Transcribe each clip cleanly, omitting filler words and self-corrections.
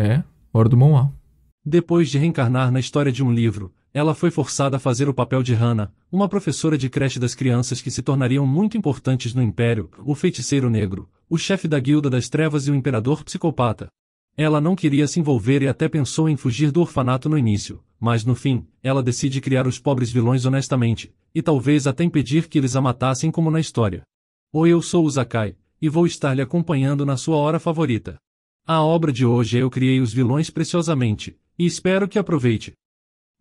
É, hora do Moá. Depois de reencarnar na história de um livro, ela foi forçada a fazer o papel de Hannah, uma professora de creche das crianças que se tornariam muito importantes no Império, o feiticeiro negro, o chefe da Guilda das Trevas e o imperador psicopata. Ela não queria se envolver e até pensou em fugir do orfanato no início, mas no fim, ela decide criar os pobres vilões honestamente, e talvez até impedir que eles a matassem como na história. Oi, eu sou o Zakai, e vou estar lhe acompanhando na sua hora favorita. A obra de hoje é Eu Criei os Vilões Preciosamente, e espero que aproveite.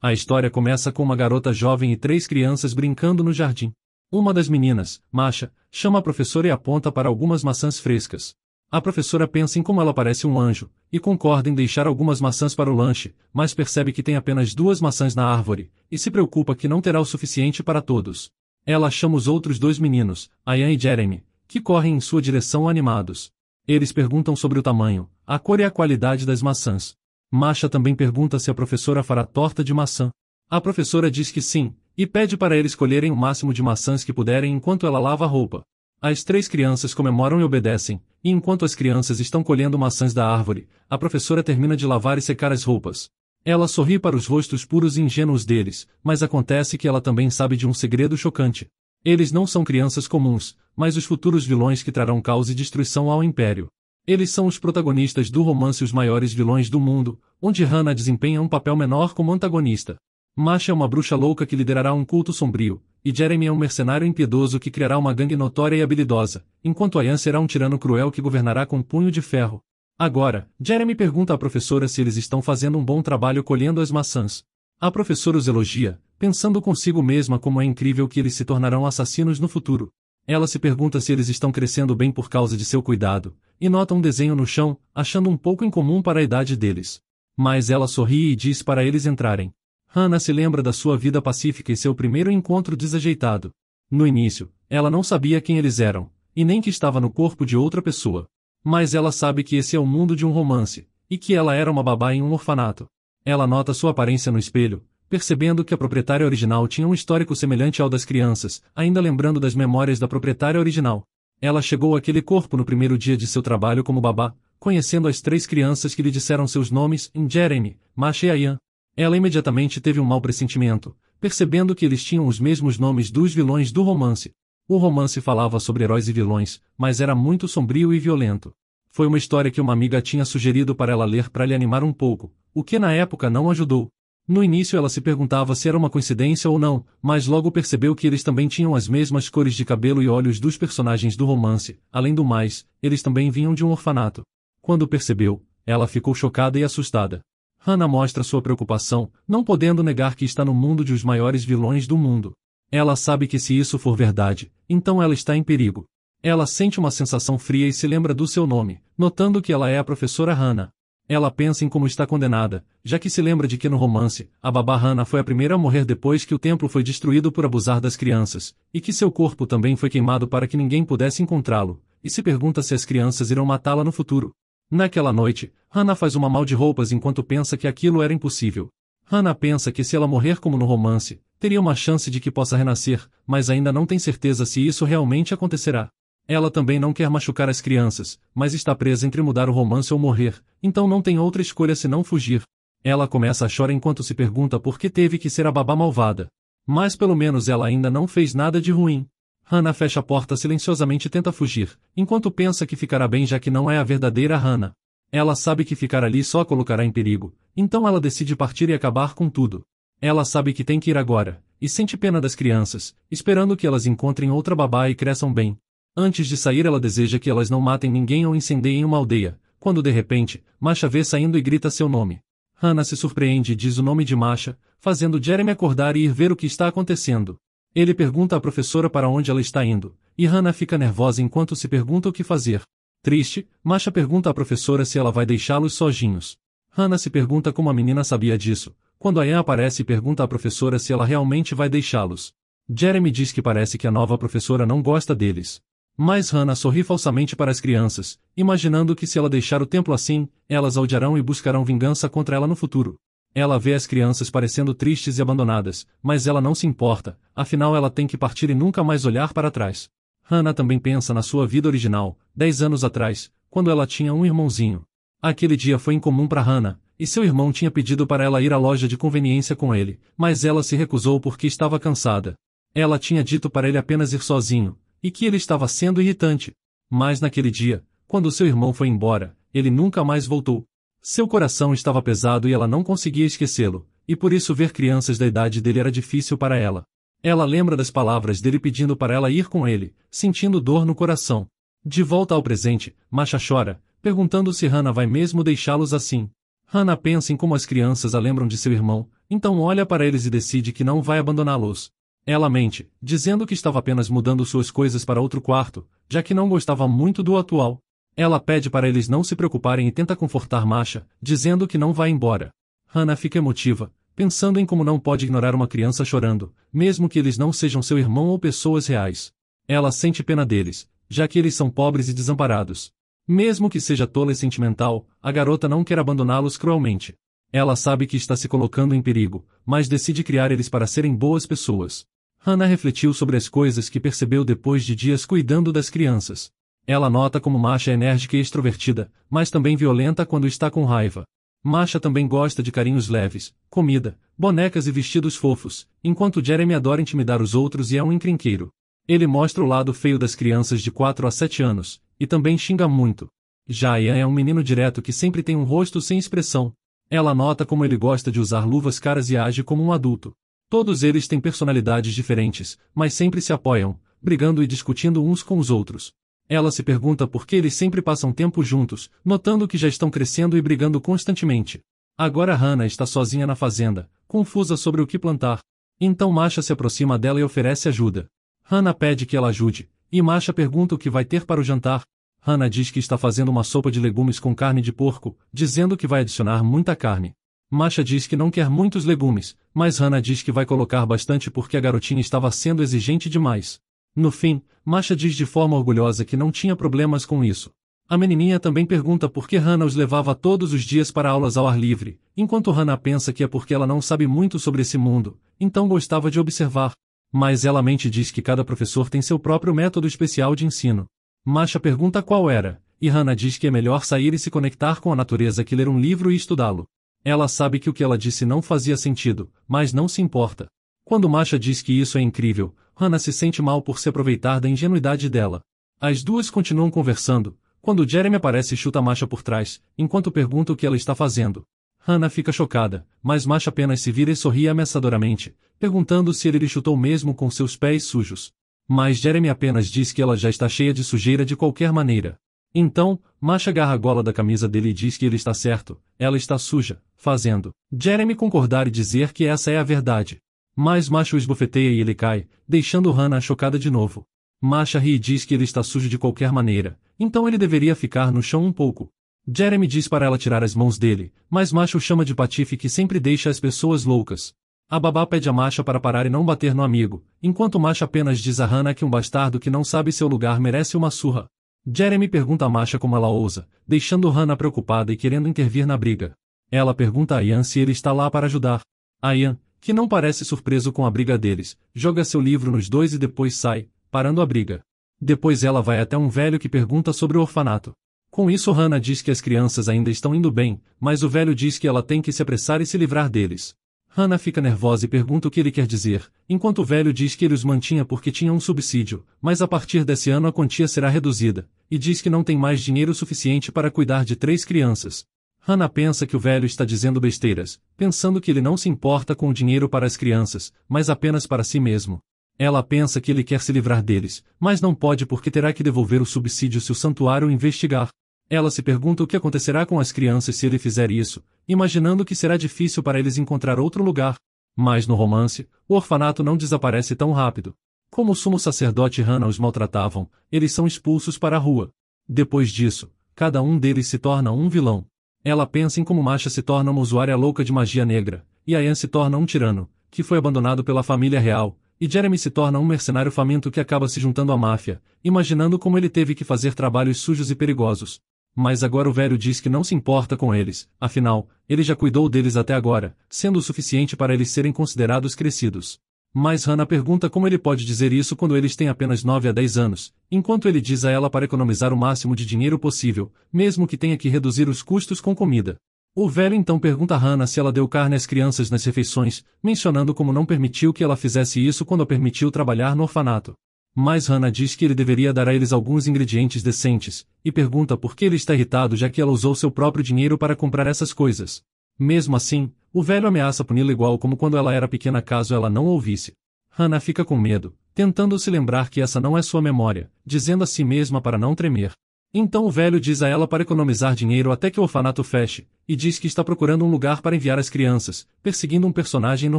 A história começa com uma garota jovem e 3 crianças brincando no jardim. Uma das meninas, Masha, chama a professora e aponta para algumas maçãs frescas. A professora pensa em como ela parece um anjo, e concorda em deixar algumas maçãs para o lanche, mas percebe que tem apenas 2 maçãs na árvore, e se preocupa que não terá o suficiente para todos. Ela chama os outros 2 meninos, Ian e Jeremy, que correm em sua direção animados. Eles perguntam sobre o tamanho, a cor e a qualidade das maçãs. Masha também pergunta se a professora fará torta de maçã. A professora diz que sim, e pede para eles colherem o máximo de maçãs que puderem enquanto ela lava a roupa. As 3 crianças comemoram e obedecem, e enquanto as crianças estão colhendo maçãs da árvore, a professora termina de lavar e secar as roupas. Ela sorri para os rostos puros e ingênuos deles, mas acontece que ela também sabe de um segredo chocante. Eles não são crianças comuns, mas os futuros vilões que trarão caos e destruição ao Império. Eles são os protagonistas do romance Os Maiores Vilões do Mundo, onde Hannah desempenha um papel menor como antagonista. Masha é uma bruxa louca que liderará um culto sombrio, e Jeremy é um mercenário impiedoso que criará uma gangue notória e habilidosa, enquanto Ian será um tirano cruel que governará com punho de ferro. Agora, Jeremy pergunta à professora se eles estão fazendo um bom trabalho colhendo as maçãs. A professora os elogia, pensando consigo mesma como é incrível que eles se tornarão assassinos no futuro. Ela se pergunta se eles estão crescendo bem por causa de seu cuidado, e nota um desenho no chão, achando um pouco incomum para a idade deles. Mas ela sorri e diz para eles entrarem. Hannah se lembra da sua vida pacífica e seu primeiro encontro desajeitado. No início, ela não sabia quem eles eram, e nem que estava no corpo de outra pessoa. Mas ela sabe que esse é o mundo de um romance, e que ela era uma babá em um orfanato. Ela nota sua aparência no espelho, percebendo que a proprietária original tinha um histórico semelhante ao das crianças, ainda lembrando das memórias da proprietária original. Ela chegou àquele corpo no primeiro dia de seu trabalho como babá, conhecendo as 3 crianças que lhe disseram seus nomes, Jeremy, Masha e Ian. Ela imediatamente teve um mau pressentimento, percebendo que eles tinham os mesmos nomes dos vilões do romance. O romance falava sobre heróis e vilões, mas era muito sombrio e violento. Foi uma história que uma amiga tinha sugerido para ela ler para lhe animar um pouco, o que na época não ajudou. No início ela se perguntava se era uma coincidência ou não, mas logo percebeu que eles também tinham as mesmas cores de cabelo e olhos dos personagens do romance. Além do mais, eles também vinham de um orfanato. Quando percebeu, ela ficou chocada e assustada. Hannah mostra sua preocupação, não podendo negar que está no mundo de os maiores vilões do mundo. Ela sabe que se isso for verdade, então ela está em perigo. Ela sente uma sensação fria e se lembra do seu nome, notando que ela é a professora Hannah. Ela pensa em como está condenada, já que se lembra de que no romance, a babá Hannah foi a primeira a morrer depois que o templo foi destruído por abusar das crianças, e que seu corpo também foi queimado para que ninguém pudesse encontrá-lo, e se pergunta se as crianças irão matá-la no futuro. Naquela noite, Hannah faz uma mal de roupas enquanto pensa que aquilo era impossível. Hannah pensa que se ela morrer como no romance, teria uma chance de que possa renascer, mas ainda não tem certeza se isso realmente acontecerá. Ela também não quer machucar as crianças, mas está presa entre mudar o romance ou morrer, então não tem outra escolha senão fugir. Ela começa a chorar enquanto se pergunta por que teve que ser a babá malvada. Mas pelo menos ela ainda não fez nada de ruim. Hannah fecha a porta silenciosamente e tenta fugir, enquanto pensa que ficará bem já que não é a verdadeira Hannah. Ela sabe que ficar ali só a colocará em perigo, então ela decide partir e acabar com tudo. Ela sabe que tem que ir agora, e sente pena das crianças, esperando que elas encontrem outra babá e cresçam bem. Antes de sair ela deseja que elas não matem ninguém ou incendiem uma aldeia, quando de repente, Masha vê saindo e grita seu nome. Hannah se surpreende e diz o nome de Masha, fazendo Jeremy acordar e ir ver o que está acontecendo. Ele pergunta à professora para onde ela está indo, e Hannah fica nervosa enquanto se pergunta o que fazer. Triste, Masha pergunta à professora se ela vai deixá-los sozinhos. Hannah se pergunta como a menina sabia disso, quando Ian aparece e pergunta à professora se ela realmente vai deixá-los. Jeremy diz que parece que a nova professora não gosta deles. Mas Hannah sorri falsamente para as crianças, imaginando que se ela deixar o templo assim, elas a odiarão e buscarão vingança contra ela no futuro. Ela vê as crianças parecendo tristes e abandonadas, mas ela não se importa, afinal ela tem que partir e nunca mais olhar para trás. Hannah também pensa na sua vida original, 10 anos atrás, quando ela tinha um irmãozinho. Aquele dia foi incomum para Hannah, e seu irmão tinha pedido para ela ir à loja de conveniência com ele, mas ela se recusou porque estava cansada. Ela tinha dito para ele apenas ir sozinho, e que ele estava sendo irritante. Mas naquele dia, quando seu irmão foi embora, ele nunca mais voltou. Seu coração estava pesado e ela não conseguia esquecê-lo, e por isso ver crianças da idade dele era difícil para ela. Ela lembra das palavras dele pedindo para ela ir com ele, sentindo dor no coração. De volta ao presente, Masha chora, perguntando se Hannah vai mesmo deixá-los assim. Hannah pensa em como as crianças a lembram de seu irmão, então olha para eles e decide que não vai abandoná-los. Ela mente, dizendo que estava apenas mudando suas coisas para outro quarto, já que não gostava muito do atual. Ela pede para eles não se preocuparem e tenta confortar Masha, dizendo que não vai embora. Hannah fica emotiva, pensando em como não pode ignorar uma criança chorando, mesmo que eles não sejam seu irmão ou pessoas reais. Ela sente pena deles, já que eles são pobres e desamparados. Mesmo que seja tola e sentimental, a garota não quer abandoná-los cruelmente. Ela sabe que está se colocando em perigo, mas decide criar eles para serem boas pessoas. Hannah refletiu sobre as coisas que percebeu depois de dias cuidando das crianças. Ela nota como Masha é enérgica e extrovertida, mas também violenta quando está com raiva. Masha também gosta de carinhos leves, comida, bonecas e vestidos fofos, enquanto Jeremy adora intimidar os outros e é um encrenqueiro. Ele mostra o lado feio das crianças de 4 a 7 anos, e também xinga muito. Já Ian é um menino direto que sempre tem um rosto sem expressão. Ela nota como ele gosta de usar luvas caras e age como um adulto. Todos eles têm personalidades diferentes, mas sempre se apoiam, brigando e discutindo uns com os outros. Ela se pergunta por que eles sempre passam tempo juntos, notando que já estão crescendo e brigando constantemente. Agora Hannah está sozinha na fazenda, confusa sobre o que plantar. Então Masha se aproxima dela e oferece ajuda. Hannah pede que ela ajude, e Masha pergunta o que vai ter para o jantar. Hannah diz que está fazendo uma sopa de legumes com carne de porco, dizendo que vai adicionar muita carne. Masha diz que não quer muitos legumes, mas Hannah diz que vai colocar bastante porque a garotinha estava sendo exigente demais. No fim, Masha diz de forma orgulhosa que não tinha problemas com isso. A menininha também pergunta por que Hannah os levava todos os dias para aulas ao ar livre, enquanto Hannah pensa que é porque ela não sabe muito sobre esse mundo, então gostava de observar. Mas ela mente e diz que cada professor tem seu próprio método especial de ensino. Masha pergunta qual era, e Hannah diz que é melhor sair e se conectar com a natureza que ler um livro e estudá-lo. Ela sabe que o que ela disse não fazia sentido, mas não se importa. Quando Masha diz que isso é incrível, Hannah se sente mal por se aproveitar da ingenuidade dela. As duas continuam conversando, quando Jeremy aparece e chuta Masha por trás, enquanto pergunta o que ela está fazendo. Hannah fica chocada, mas Masha apenas se vira e sorri ameaçadoramente, perguntando se ele lhe chutou mesmo com seus pés sujos. Mas Jeremy apenas diz que ela já está cheia de sujeira de qualquer maneira. Então, Masha agarra a gola da camisa dele e diz que ele está certo, ela está suja, fazendo Jeremy concordar e dizer que essa é a verdade. Mas Masha o esbofeteia e ele cai, deixando Hannah chocada de novo. Masha ri e diz que ele está sujo de qualquer maneira, então ele deveria ficar no chão um pouco. Jeremy diz para ela tirar as mãos dele, mas Masha o chama de patife que sempre deixa as pessoas loucas. A babá pede a Masha para parar e não bater no amigo, enquanto Masha apenas diz a Hannah que um bastardo que não sabe seu lugar merece uma surra. Jeremy pergunta a Masha como ela ousa, deixando Hannah preocupada e querendo intervir na briga. Ela pergunta a Ian se ele está lá para ajudar. A Ian, que não parece surpreso com a briga deles, joga seu livro nos dois e depois sai, parando a briga. Depois ela vai até um velho que pergunta sobre o orfanato. Com isso Hannah diz que as crianças ainda estão indo bem, mas o velho diz que ela tem que se apressar e se livrar deles. Hannah fica nervosa e pergunta o que ele quer dizer, enquanto o velho diz que ele os mantinha porque tinha um subsídio, mas a partir desse ano a quantia será reduzida, e diz que não tem mais dinheiro suficiente para cuidar de 3 crianças. Hannah pensa que o velho está dizendo besteiras, pensando que ele não se importa com o dinheiro para as crianças, mas apenas para si mesmo. Ela pensa que ele quer se livrar deles, mas não pode porque terá que devolver o subsídio se o santuário investigar. Ela se pergunta o que acontecerá com as crianças se ele fizer isso, imaginando que será difícil para eles encontrar outro lugar. Mas no romance, o orfanato não desaparece tão rápido. Como o sumo sacerdote e Hannah os maltratavam, eles são expulsos para a rua. Depois disso, cada um deles se torna um vilão. Ela pensa em como Masha se torna uma usuária louca de magia negra, e Ian se torna um tirano, que foi abandonado pela família real, e Jeremy se torna um mercenário faminto que acaba se juntando à máfia, imaginando como ele teve que fazer trabalhos sujos e perigosos. Mas agora o velho diz que não se importa com eles, afinal, ele já cuidou deles até agora, sendo o suficiente para eles serem considerados crescidos. Mas Hannah pergunta como ele pode dizer isso quando eles têm apenas 9 a 10 anos, enquanto ele diz a ela para economizar o máximo de dinheiro possível, mesmo que tenha que reduzir os custos com comida. O velho então pergunta a Hannah se ela deu carne às crianças nas refeições, mencionando como não permitiu que ela fizesse isso quando a permitiu trabalhar no orfanato. Mas Hannah diz que ele deveria dar a eles alguns ingredientes decentes, e pergunta por que ele está irritado já que ela usou seu próprio dinheiro para comprar essas coisas. Mesmo assim, o velho ameaça puni-la igual como quando ela era pequena caso ela não ouvisse. Hannah fica com medo, tentando se lembrar que essa não é sua memória, dizendo a si mesma para não tremer. Então o velho diz a ela para economizar dinheiro até que o orfanato feche, e diz que está procurando um lugar para enviar as crianças, perseguindo um personagem no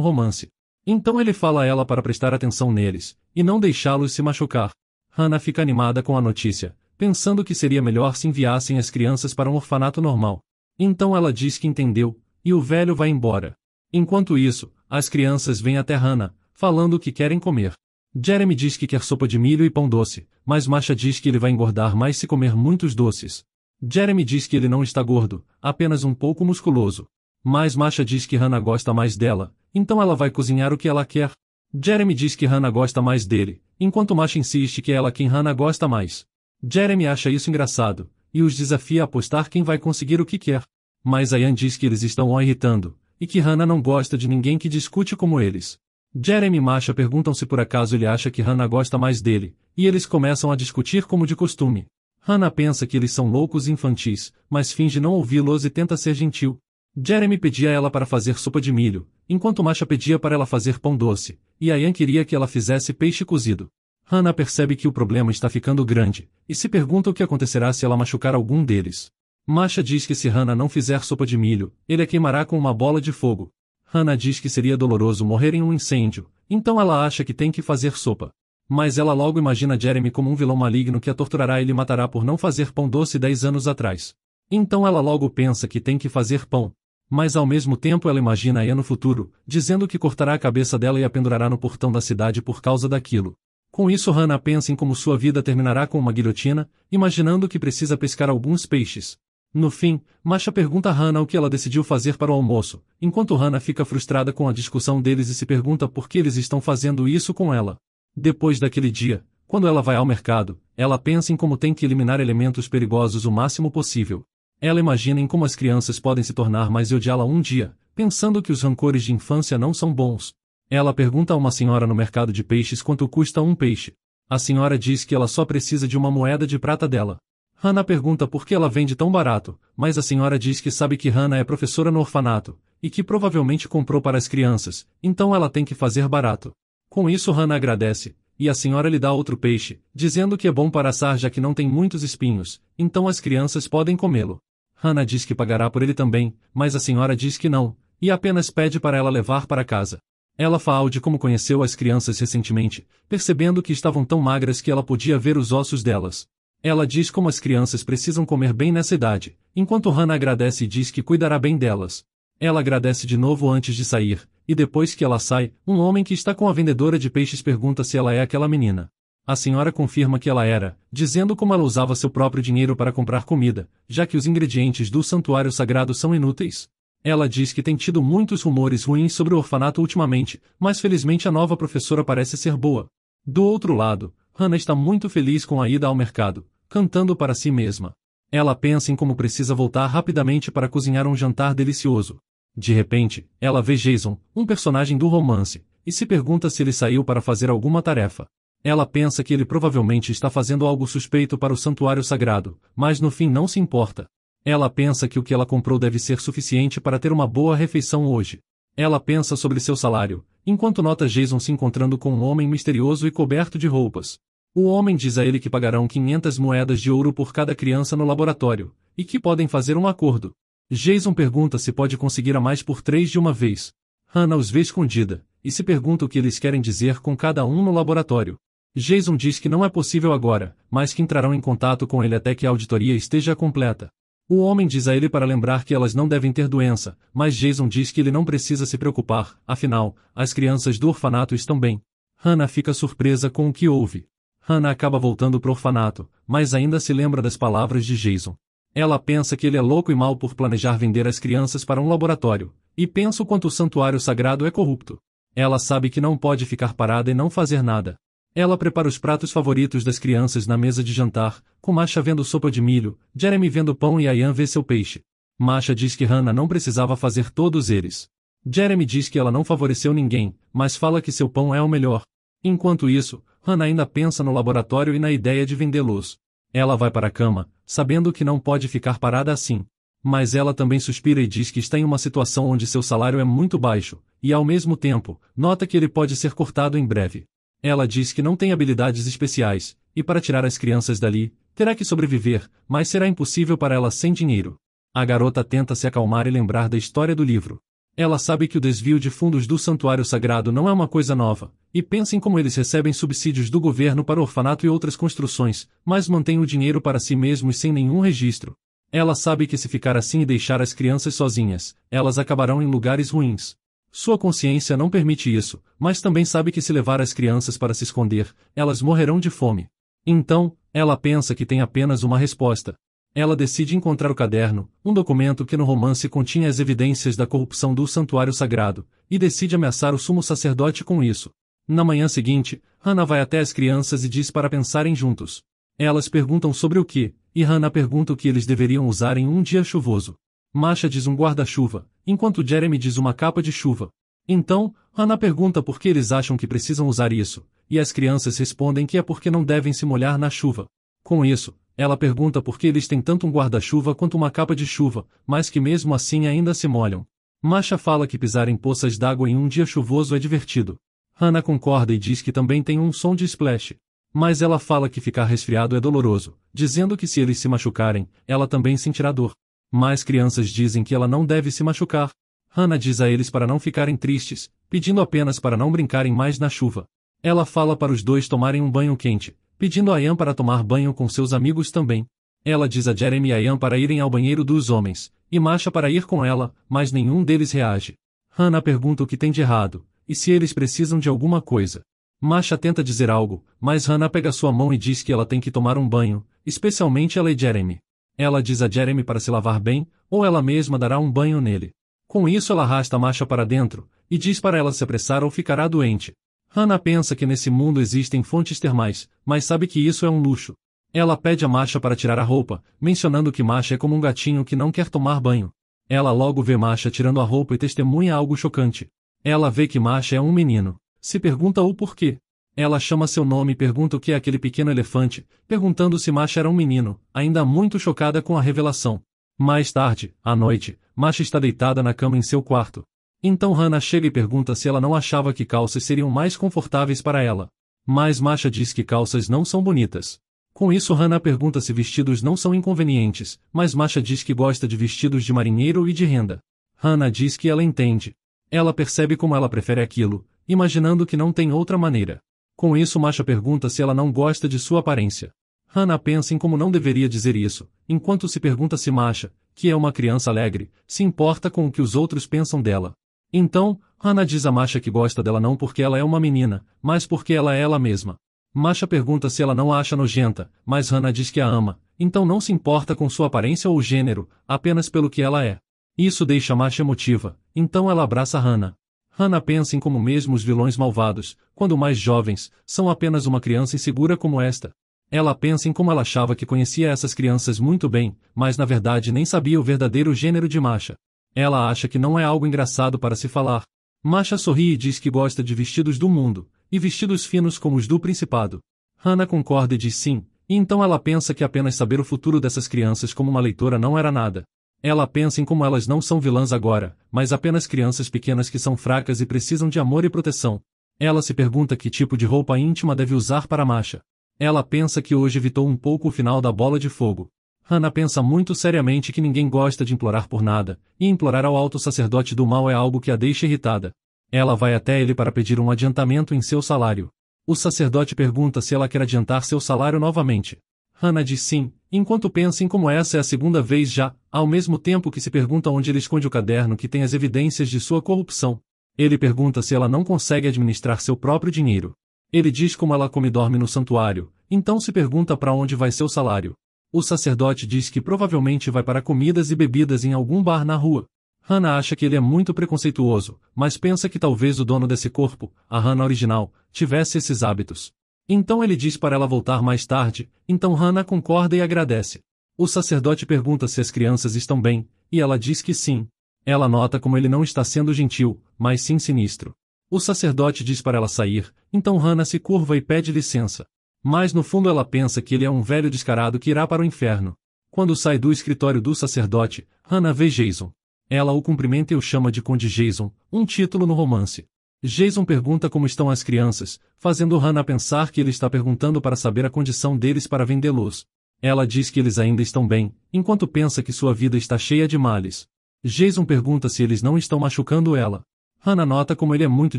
romance. Então ele fala a ela para prestar atenção neles, e não deixá-los se machucar. Hannah fica animada com a notícia, pensando que seria melhor se enviassem as crianças para um orfanato normal. Então ela diz que entendeu, e o velho vai embora. Enquanto isso, as crianças vêm até Hannah, falando que querem comer. Jeremy diz que quer sopa de milho e pão doce, mas Masha diz que ele vai engordar mais se comer muitos doces. Jeremy diz que ele não está gordo, apenas um pouco musculoso. Mas Masha diz que Hannah gosta mais dela, então ela vai cozinhar o que ela quer. Jeremy diz que Hannah gosta mais dele, enquanto Masha insiste que é ela quem Hannah gosta mais. Jeremy acha isso engraçado, e os desafia a apostar quem vai conseguir o que quer. Mas Ian diz que eles estão o irritando, e que Hannah não gosta de ninguém que discute como eles. Jeremy e Masha perguntam se por acaso ele acha que Hannah gosta mais dele, e eles começam a discutir como de costume. Hannah pensa que eles são loucos e infantis, mas finge não ouvi-los e tenta ser gentil. Jeremy pedia a ela para fazer sopa de milho, enquanto Masha pedia para ela fazer pão doce, e Ian queria que ela fizesse peixe cozido. Hannah percebe que o problema está ficando grande, e se pergunta o que acontecerá se ela machucar algum deles. Masha diz que se Hannah não fizer sopa de milho, ele a queimará com uma bola de fogo. Hannah diz que seria doloroso morrer em um incêndio, então ela acha que tem que fazer sopa. Mas ela logo imagina Jeremy como um vilão maligno que a torturará e lhe matará por não fazer pão doce 10 anos atrás. Então ela logo pensa que tem que fazer pão. Mas ao mesmo tempo ela imagina Ian no futuro, dizendo que cortará a cabeça dela e a pendurará no portão da cidade por causa daquilo. Com isso Hannah pensa em como sua vida terminará com uma guilhotina, imaginando que precisa pescar alguns peixes. No fim, Masha pergunta a Hannah o que ela decidiu fazer para o almoço, enquanto Hannah fica frustrada com a discussão deles e se pergunta por que eles estão fazendo isso com ela. Depois daquele dia, quando ela vai ao mercado, ela pensa em como tem que eliminar elementos perigosos o máximo possível. Ela imagina em como as crianças podem se tornar mais e odiá-la um dia, pensando que os rancores de infância não são bons. Ela pergunta a uma senhora no mercado de peixes quanto custa um peixe. A senhora diz que ela só precisa de uma moeda de prata dela. Hannah pergunta por que ela vende tão barato, mas a senhora diz que sabe que Hannah é professora no orfanato, e que provavelmente comprou para as crianças, então ela tem que fazer barato. Com isso Hannah agradece, e a senhora lhe dá outro peixe, dizendo que é bom para assar já que não tem muitos espinhos, então as crianças podem comê-lo. Hannah diz que pagará por ele também, mas a senhora diz que não, e apenas pede para ela levar para casa. Ela fala de como conheceu as crianças recentemente, percebendo que estavam tão magras que ela podia ver os ossos delas. Ela diz como as crianças precisam comer bem nessa idade, enquanto Hannah agradece e diz que cuidará bem delas. Ela agradece de novo antes de sair, e depois que ela sai, um homem que está com a vendedora de peixes pergunta se ela é aquela menina. A senhora confirma que ela era, dizendo como ela usava seu próprio dinheiro para comprar comida, já que os ingredientes do santuário sagrado são inúteis. Ela diz que tem tido muitos rumores ruins sobre o orfanato ultimamente, mas felizmente a nova professora parece ser boa. Do outro lado, Hannah está muito feliz com a ida ao mercado, cantando para si mesma. Ela pensa em como precisa voltar rapidamente para cozinhar um jantar delicioso. De repente, ela vê Jason, um personagem do romance, e se pergunta se ele saiu para fazer alguma tarefa. Ela pensa que ele provavelmente está fazendo algo suspeito para o santuário sagrado, mas no fim não se importa. Ela pensa que o que ela comprou deve ser suficiente para ter uma boa refeição hoje. Ela pensa sobre seu salário, enquanto nota Jason se encontrando com um homem misterioso e coberto de roupas. O homem diz a ele que pagarão 500 moedas de ouro por cada criança no laboratório, e que podem fazer um acordo. Jason pergunta se pode conseguir a mais por 3 de uma vez. Hannah os vê escondida, e se pergunta o que eles querem dizer com cada um no laboratório. Jason diz que não é possível agora, mas que entrarão em contato com ele até que a auditoria esteja completa. O homem diz a ele para lembrar que elas não devem ter doença, mas Jason diz que ele não precisa se preocupar, afinal, as crianças do orfanato estão bem. Hannah fica surpresa com o que ouve. Hannah acaba voltando para o orfanato, mas ainda se lembra das palavras de Jason. Ela pensa que ele é louco e mau por planejar vender as crianças para um laboratório, e pensa o quanto o santuário sagrado é corrupto. Ela sabe que não pode ficar parada e não fazer nada. Ela prepara os pratos favoritos das crianças na mesa de jantar, com Masha vendo sopa de milho, Jeremy vendo pão e Ian vê seu peixe. Masha diz que Hannah não precisava fazer todos eles. Jeremy diz que ela não favoreceu ninguém, mas fala que seu pão é o melhor. Enquanto isso, Hannah ainda pensa no laboratório e na ideia de vendê-los. Ela vai para a cama, sabendo que não pode ficar parada assim. Mas ela também suspira e diz que está em uma situação onde seu salário é muito baixo, e ao mesmo tempo, nota que ele pode ser cortado em breve. Ela diz que não tem habilidades especiais, e para tirar as crianças dali, terá que sobreviver, mas será impossível para ela sem dinheiro. A garota tenta se acalmar e lembrar da história do livro. Ela sabe que o desvio de fundos do santuário sagrado não é uma coisa nova, e pensa em como eles recebem subsídios do governo para o orfanato e outras construções, mas mantêm o dinheiro para si mesmos sem nenhum registro. Ela sabe que se ficar assim e deixar as crianças sozinhas, elas acabarão em lugares ruins. Sua consciência não permite isso, mas também sabe que se levar as crianças para se esconder, elas morrerão de fome. Então, ela pensa que tem apenas uma resposta. Ela decide encontrar o caderno, um documento que no romance continha as evidências da corrupção do santuário sagrado, e decide ameaçar o sumo sacerdote com isso. Na manhã seguinte, Hannah vai até as crianças e diz para pensarem juntos. Elas perguntam sobre o que, e Hannah pergunta o que eles deveriam usar em um dia chuvoso. Masha diz um guarda-chuva, enquanto Jeremy diz uma capa de chuva. Então, Hannah pergunta por que eles acham que precisam usar isso, e as crianças respondem que é porque não devem se molhar na chuva. Com isso, ela pergunta por que eles têm tanto um guarda-chuva quanto uma capa de chuva, mas que mesmo assim ainda se molham. Masha fala que pisar em poças d'água em um dia chuvoso é divertido. Hannah concorda e diz que também tem um som de splash. Mas ela fala que ficar resfriado é doloroso, dizendo que se eles se machucarem, ela também sentirá dor. Mas crianças dizem que ela não deve se machucar. Hannah diz a eles para não ficarem tristes, pedindo apenas para não brincarem mais na chuva. Ela fala para os dois tomarem um banho quente, pedindo a Ian para tomar banho com seus amigos também. Ela diz a Jeremy e a Ian para irem ao banheiro dos homens, e Masha para ir com ela, mas nenhum deles reage. Hannah pergunta o que tem de errado, e se eles precisam de alguma coisa. Masha tenta dizer algo, mas Hannah pega sua mão e diz que ela tem que tomar um banho, especialmente ela e Jeremy. Ela diz a Jeremy para se lavar bem, ou ela mesma dará um banho nele. Com isso ela arrasta Masha para dentro, e diz para ela se apressar ou ficará doente. Hannah pensa que nesse mundo existem fontes termais, mas sabe que isso é um luxo. Ela pede a Masha para tirar a roupa, mencionando que Masha é como um gatinho que não quer tomar banho. Ela logo vê Masha tirando a roupa e testemunha algo chocante. Ela vê que Masha é um menino. Se pergunta o porquê. Ela chama seu nome e pergunta o que é aquele pequeno elefante, perguntando se Masha era um menino, ainda muito chocada com a revelação. Mais tarde, à noite, Masha está deitada na cama em seu quarto. Então Hannah chega e pergunta se ela não achava que calças seriam mais confortáveis para ela. Mas Masha diz que calças não são bonitas. Com isso Hannah pergunta se vestidos não são inconvenientes, mas Masha diz que gosta de vestidos de marinheiro e de renda. Hannah diz que ela entende. Ela percebe como ela prefere aquilo, imaginando que não tem outra maneira. Com isso Masha pergunta se ela não gosta de sua aparência. Hannah pensa em como não deveria dizer isso, enquanto se pergunta se Masha, que é uma criança alegre, se importa com o que os outros pensam dela. Então, Hannah diz a Masha que gosta dela não porque ela é uma menina, mas porque ela é ela mesma. Masha pergunta se ela não a acha nojenta, mas Hannah diz que a ama, então não se importa com sua aparência ou gênero, apenas pelo que ela é. Isso deixa Masha emotiva, então ela abraça Hannah. Hannah pensa em como mesmo os vilões malvados, quando mais jovens, são apenas uma criança insegura como esta. Ela pensa em como ela achava que conhecia essas crianças muito bem, mas na verdade nem sabia o verdadeiro gênero de Masha. Ela acha que não é algo engraçado para se falar. Masha sorri e diz que gosta de vestidos do mundo, e vestidos finos como os do principado. Hannah concorda e diz sim, e então ela pensa que apenas saber o futuro dessas crianças como uma leitora não era nada. Ela pensa em como elas não são vilãs agora, mas apenas crianças pequenas que são fracas e precisam de amor e proteção. Ela se pergunta que tipo de roupa íntima deve usar para Masha. Ela pensa que hoje evitou um pouco o final da bola de fogo. Hannah pensa muito seriamente que ninguém gosta de implorar por nada, e implorar ao alto sacerdote do mal é algo que a deixa irritada. Ela vai até ele para pedir um adiantamento em seu salário. O sacerdote pergunta se ela quer adiantar seu salário novamente. Hannah diz sim, enquanto pensa em como essa é a segunda vez já, ao mesmo tempo que se pergunta onde ele esconde o caderno que tem as evidências de sua corrupção. Ele pergunta se ela não consegue administrar seu próprio dinheiro. Ele diz como ela come e dorme no santuário, então se pergunta para onde vai seu salário. O sacerdote diz que provavelmente vai para comidas e bebidas em algum bar na rua. Hannah acha que ele é muito preconceituoso, mas pensa que talvez o dono desse corpo, a Hannah original, tivesse esses hábitos. Então ele diz para ela voltar mais tarde, então Hannah concorda e agradece. O sacerdote pergunta se as crianças estão bem, e ela diz que sim. Ela nota como ele não está sendo gentil, mas sim sinistro. O sacerdote diz para ela sair, então Hannah se curva e pede licença. Mas no fundo ela pensa que ele é um velho descarado que irá para o inferno. Quando sai do escritório do sacerdote, Hannah vê Jason. Ela o cumprimenta e o chama de Conde Jason, um título no romance. Jason pergunta como estão as crianças, fazendo Hannah pensar que ele está perguntando para saber a condição deles para vendê-los. Ela diz que eles ainda estão bem, enquanto pensa que sua vida está cheia de males. Jason pergunta se eles não estão machucando ela. Hannah nota como ele é muito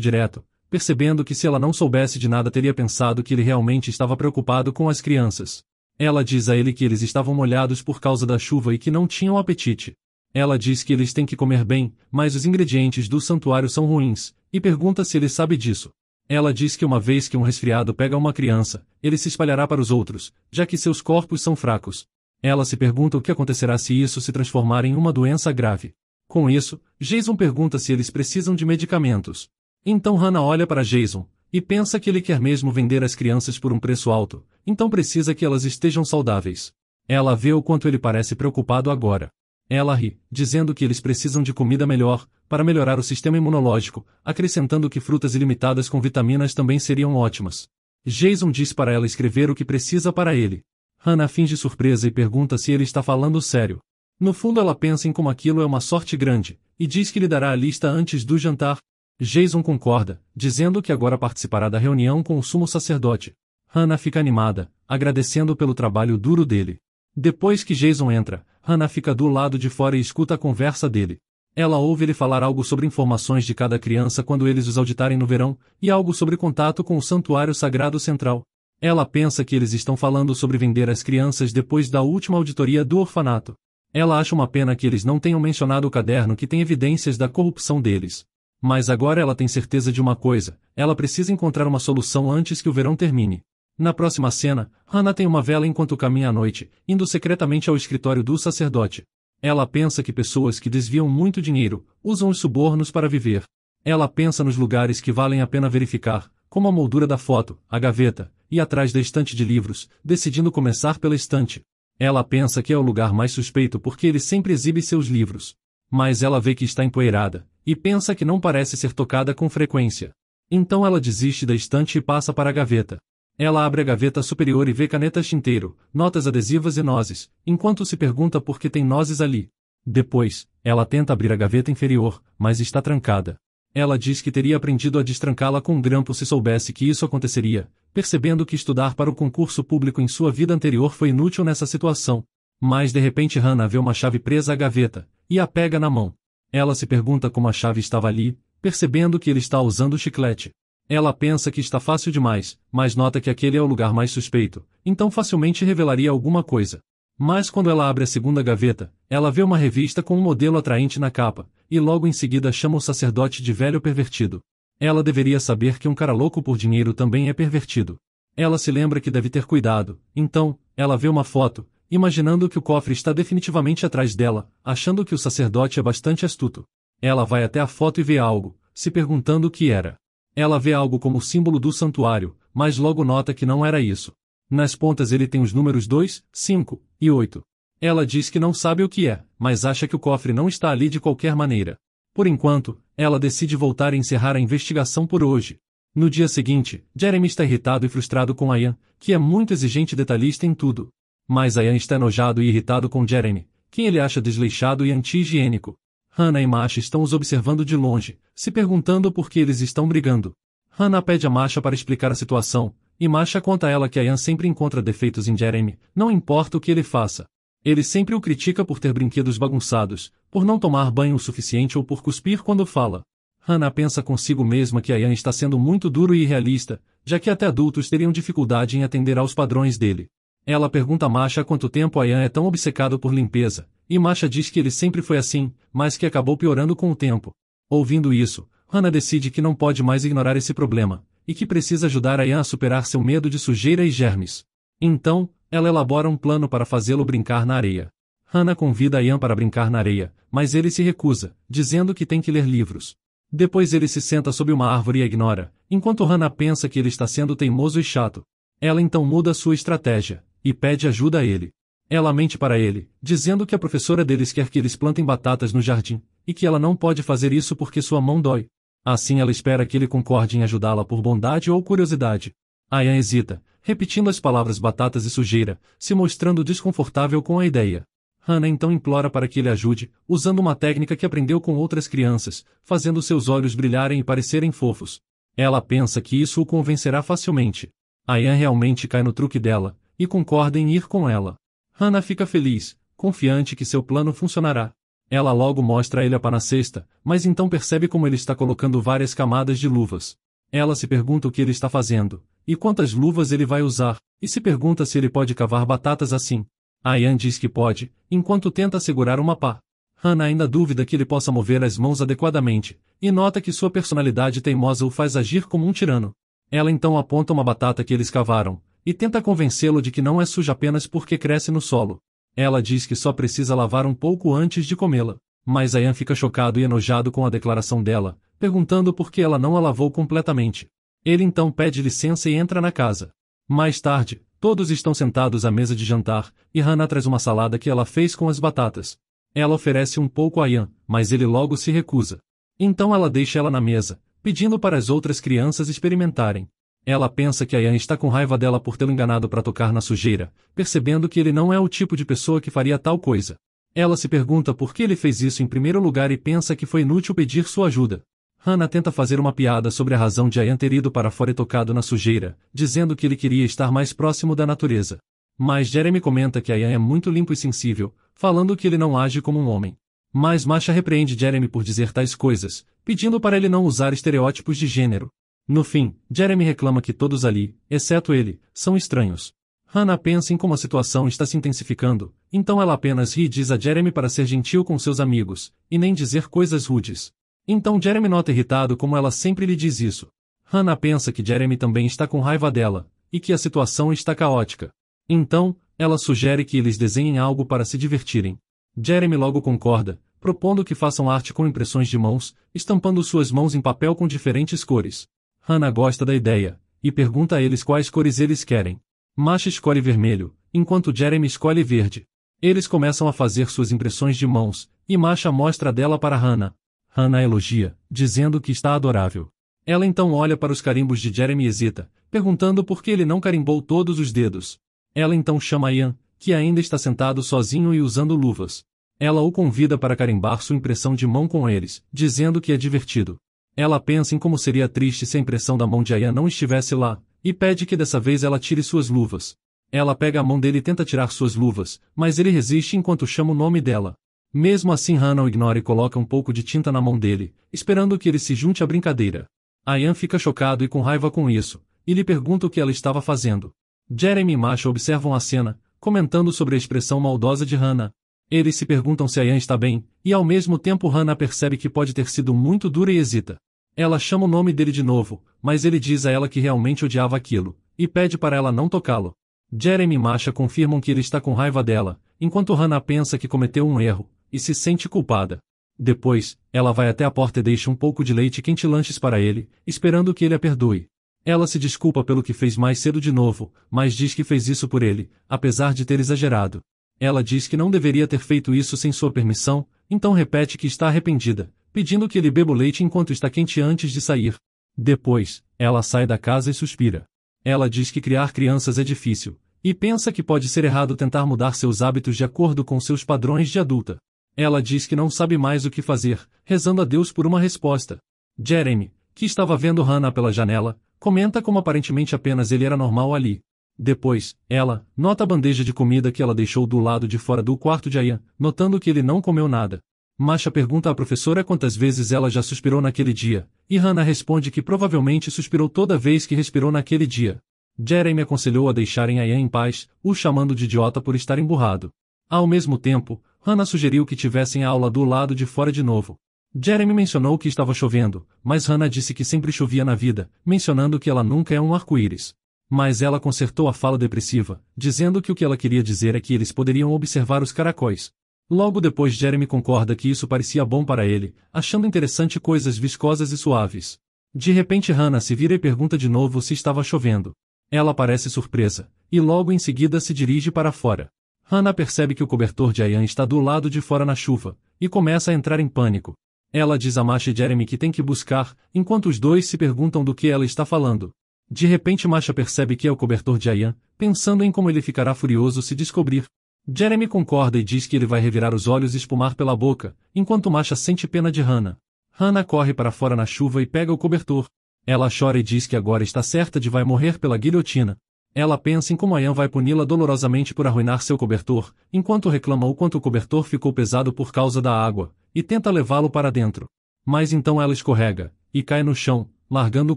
direto, percebendo que se ela não soubesse de nada teria pensado que ele realmente estava preocupado com as crianças. Ela diz a ele que eles estavam molhados por causa da chuva e que não tinham apetite. Ela diz que eles têm que comer bem, mas os ingredientes do santuário são ruins, e pergunta se ele sabe disso. Ela diz que uma vez que um resfriado pega uma criança, ele se espalhará para os outros, já que seus corpos são fracos. Ela se pergunta o que acontecerá se isso se transformar em uma doença grave. Com isso, Jason pergunta se eles precisam de medicamentos. Então Hannah olha para Jason, e pensa que ele quer mesmo vender as crianças por um preço alto, então precisa que elas estejam saudáveis. Ela vê o quanto ele parece preocupado agora. Ela ri, dizendo que eles precisam de comida melhor, para melhorar o sistema imunológico, acrescentando que frutas ilimitadas com vitaminas também seriam ótimas. Jason diz para ela escrever o que precisa para ele. Hannah finge surpresa e pergunta se ele está falando sério. No fundo ela pensa em como aquilo é uma sorte grande, e diz que lhe dará a lista antes do jantar. Jason concorda, dizendo que agora participará da reunião com o sumo sacerdote. Hannah fica animada, agradecendo pelo trabalho duro dele. Depois que Jason entra, Hannah fica do lado de fora e escuta a conversa dele. Ela ouve ele falar algo sobre informações de cada criança quando eles os auditarem no verão, e algo sobre contato com o Santuário Sagrado Central. Ela pensa que eles estão falando sobre vender as crianças depois da última auditoria do orfanato. Ela acha uma pena que eles não tenham mencionado o caderno que tem evidências da corrupção deles. Mas agora ela tem certeza de uma coisa, ela precisa encontrar uma solução antes que o verão termine. Na próxima cena, Hannah tem uma vela enquanto caminha à noite, indo secretamente ao escritório do sacerdote. Ela pensa que pessoas que desviam muito dinheiro, usam os subornos para viver. Ela pensa nos lugares que valem a pena verificar, como a moldura da foto, a gaveta, e atrás da estante de livros, decidindo começar pela estante. Ela pensa que é o lugar mais suspeito porque ele sempre exibe seus livros. Mas ela vê que está empoeirada, e pensa que não parece ser tocada com frequência. Então ela desiste da estante e passa para a gaveta. Ela abre a gaveta superior e vê canetas tinteiro, notas adesivas e nozes, enquanto se pergunta por que tem nozes ali. Depois, ela tenta abrir a gaveta inferior, mas está trancada. Ela diz que teria aprendido a destrancá-la com um grampo se soubesse que isso aconteceria, percebendo que estudar para o concurso público em sua vida anterior foi inútil nessa situação. Mas de repente Hannah vê uma chave presa à gaveta, e a pega na mão. Ela se pergunta como a chave estava ali, percebendo que ele está usando o chiclete. Ela pensa que está fácil demais, mas nota que aquele é o lugar mais suspeito, então facilmente revelaria alguma coisa. Mas quando ela abre a segunda gaveta, ela vê uma revista com um modelo atraente na capa, e logo em seguida chama o sacerdote de velho pervertido. Ela deveria saber que um cara louco por dinheiro também é pervertido. Ela se lembra que deve ter cuidado, então, ela vê uma foto, imaginando que o cofre está definitivamente atrás dela, achando que o sacerdote é bastante astuto. Ela vai até a foto e vê algo, se perguntando o que era. Ela vê algo como o símbolo do santuário, mas logo nota que não era isso. Nas pontas ele tem os números 2, 5 e 8. Ela diz que não sabe o que é, mas acha que o cofre não está ali de qualquer maneira. Por enquanto, ela decide voltar e encerrar a investigação por hoje. No dia seguinte, Jeremy está irritado e frustrado com Ian, que é muito exigente e detalhista em tudo. Mas Ian está enojado e irritado com Jeremy, quem ele acha desleixado e anti-higiênico. Hannah e Masha estão os observando de longe, se perguntando por que eles estão brigando. Hannah pede a Masha para explicar a situação, e Masha conta a ela que Ian sempre encontra defeitos em Jeremy, não importa o que ele faça. Ele sempre o critica por ter brinquedos bagunçados, por não tomar banho o suficiente ou por cuspir quando fala. Hannah pensa consigo mesma que Ian está sendo muito duro e irrealista, já que até adultos teriam dificuldade em atender aos padrões dele. Ela pergunta a Masha há quanto tempo Ian é tão obcecado por limpeza, e Masha diz que ele sempre foi assim, mas que acabou piorando com o tempo. Ouvindo isso, Hannah decide que não pode mais ignorar esse problema, e que precisa ajudar Ian a superar seu medo de sujeira e germes. Então, ela elabora um plano para fazê-lo brincar na areia. Hannah convida Ian para brincar na areia, mas ele se recusa, dizendo que tem que ler livros. Depois ele se senta sob uma árvore e a ignora, enquanto Hannah pensa que ele está sendo teimoso e chato. Ela então muda sua estratégia, e pede ajuda a ele. Ela mente para ele, dizendo que a professora deles quer que eles plantem batatas no jardim, e que ela não pode fazer isso porque sua mão dói. Assim ela espera que ele concorde em ajudá-la por bondade ou curiosidade. Ian hesita, repetindo as palavras batatas e sujeira, se mostrando desconfortável com a ideia. Hannah então implora para que ele ajude, usando uma técnica que aprendeu com outras crianças, fazendo seus olhos brilharem e parecerem fofos. Ela pensa que isso o convencerá facilmente. Ian realmente cai no truque dela, e concorda em ir com ela. Hannah fica feliz, confiante que seu plano funcionará. Ela logo mostra a ele a pá na cesta, mas então percebe como ele está colocando várias camadas de luvas. Ela se pergunta o que ele está fazendo, e quantas luvas ele vai usar, e se pergunta se ele pode cavar batatas assim. Ian diz que pode, enquanto tenta segurar uma pá. Hannah ainda duvida que ele possa mover as mãos adequadamente, e nota que sua personalidade teimosa o faz agir como um tirano. Ela então aponta uma batata que eles cavaram, e tenta convencê-lo de que não é suja apenas porque cresce no solo. Ela diz que só precisa lavar um pouco antes de comê-la, mas Ian fica chocado e enojado com a declaração dela, perguntando por que ela não a lavou completamente. Ele então pede licença e entra na casa. Mais tarde, todos estão sentados à mesa de jantar, e Hannah traz uma salada que ela fez com as batatas. Ela oferece um pouco a Ian, mas ele logo se recusa. Então ela deixa ela na mesa, pedindo para as outras crianças experimentarem. Ela pensa que Ian está com raiva dela por tê-lo enganado para tocar na sujeira, percebendo que ele não é o tipo de pessoa que faria tal coisa. Ela se pergunta por que ele fez isso em primeiro lugar e pensa que foi inútil pedir sua ajuda. Hannah tenta fazer uma piada sobre a razão de Ian ter ido para fora e tocado na sujeira, dizendo que ele queria estar mais próximo da natureza. Mas Jeremy comenta que Ian é muito limpo e sensível, falando que ele não age como um homem. Mas Masha repreende Jeremy por dizer tais coisas, pedindo para ele não usar estereótipos de gênero. No fim, Jeremy reclama que todos ali, exceto ele, são estranhos. Hannah pensa em como a situação está se intensificando, então ela apenas ri e diz a Jeremy para ser gentil com seus amigos, e nem dizer coisas rudes. Então Jeremy nota irritado como ela sempre lhe diz isso. Hannah pensa que Jeremy também está com raiva dela, e que a situação está caótica. Então, ela sugere que eles desenhem algo para se divertirem. Jeremy logo concorda, propondo que façam arte com impressões de mãos, estampando suas mãos em papel com diferentes cores. Hannah gosta da ideia, e pergunta a eles quais cores eles querem. Masha escolhe vermelho, enquanto Jeremy escolhe verde. Eles começam a fazer suas impressões de mãos, e Masha mostra a dela para Hannah. Hannah elogia, dizendo que está adorável. Ela então olha para os carimbos de Jeremy e hesita, perguntando por que ele não carimbou todos os dedos. Ela então chama Ian, que ainda está sentado sozinho e usando luvas. Ela o convida para carimbar sua impressão de mão com eles, dizendo que é divertido. Ela pensa em como seria triste se a impressão da mão de Ian não estivesse lá, e pede que dessa vez ela tire suas luvas. Ela pega a mão dele e tenta tirar suas luvas, mas ele resiste enquanto chama o nome dela. Mesmo assim Hannah o ignora e coloca um pouco de tinta na mão dele, esperando que ele se junte à brincadeira. Ian fica chocado e com raiva com isso, e lhe pergunta o que ela estava fazendo. Jeremy e Masha observam a cena, comentando sobre a expressão maldosa de Hannah. Eles se perguntam se Ian está bem, e ao mesmo tempo Hannah percebe que pode ter sido muito dura e hesita. Ela chama o nome dele de novo, mas ele diz a ela que realmente odiava aquilo, e pede para ela não tocá-lo. Jeremy e Masha confirmam que ele está com raiva dela, enquanto Hannah pensa que cometeu um erro, e se sente culpada. Depois, ela vai até a porta e deixa um pouco de leite quente e lanches para ele, esperando que ele a perdoe. Ela se desculpa pelo que fez mais cedo de novo, mas diz que fez isso por ele, apesar de ter exagerado. Ela diz que não deveria ter feito isso sem sua permissão, então repete que está arrependida, pedindo que ele beba o leite enquanto está quente antes de sair. Depois, ela sai da casa e suspira. Ela diz que criar crianças é difícil, e pensa que pode ser errado tentar mudar seus hábitos de acordo com seus padrões de adulta. Ela diz que não sabe mais o que fazer, rezando a Deus por uma resposta. Jeremy, que estava vendo Hannah pela janela, comenta como aparentemente apenas ele era normal ali. Depois, ela nota a bandeja de comida que ela deixou do lado de fora do quarto de Ian, notando que ele não comeu nada. Masha pergunta à professora quantas vezes ela já suspirou naquele dia, e Hannah responde que provavelmente suspirou toda vez que respirou naquele dia. Jeremy aconselhou a deixarem Ian em paz, o chamando de idiota por estar emburrado. Ao mesmo tempo, Hannah sugeriu que tivessem a aula do lado de fora de novo. Jeremy mencionou que estava chovendo, mas Hannah disse que sempre chovia na vida, mencionando que ela nunca é um arco-íris. Mas ela consertou a fala depressiva, dizendo que o que ela queria dizer é que eles poderiam observar os caracóis. Logo depois Jeremy concorda que isso parecia bom para ele, achando interessante coisas viscosas e suaves. De repente Hannah se vira e pergunta de novo se estava chovendo. Ela parece surpresa, e logo em seguida se dirige para fora. Hannah percebe que o cobertor de Ian está do lado de fora na chuva, e começa a entrar em pânico. Ela diz a Masha e Jeremy que tem que buscar, enquanto os dois se perguntam do que ela está falando. De repente Masha percebe que é o cobertor de Ian, pensando em como ele ficará furioso se descobrir. Jeremy concorda e diz que ele vai revirar os olhos e espumar pela boca, enquanto Masha sente pena de Hannah. Hannah corre para fora na chuva e pega o cobertor. Ela chora e diz que agora está certa de vai morrer pela guilhotina. Ela pensa em como Ian vai puni-la dolorosamente por arruinar seu cobertor, enquanto reclama o quanto o cobertor ficou pesado por causa da água, e tenta levá-lo para dentro. Mas então ela escorrega, e cai no chão, largando o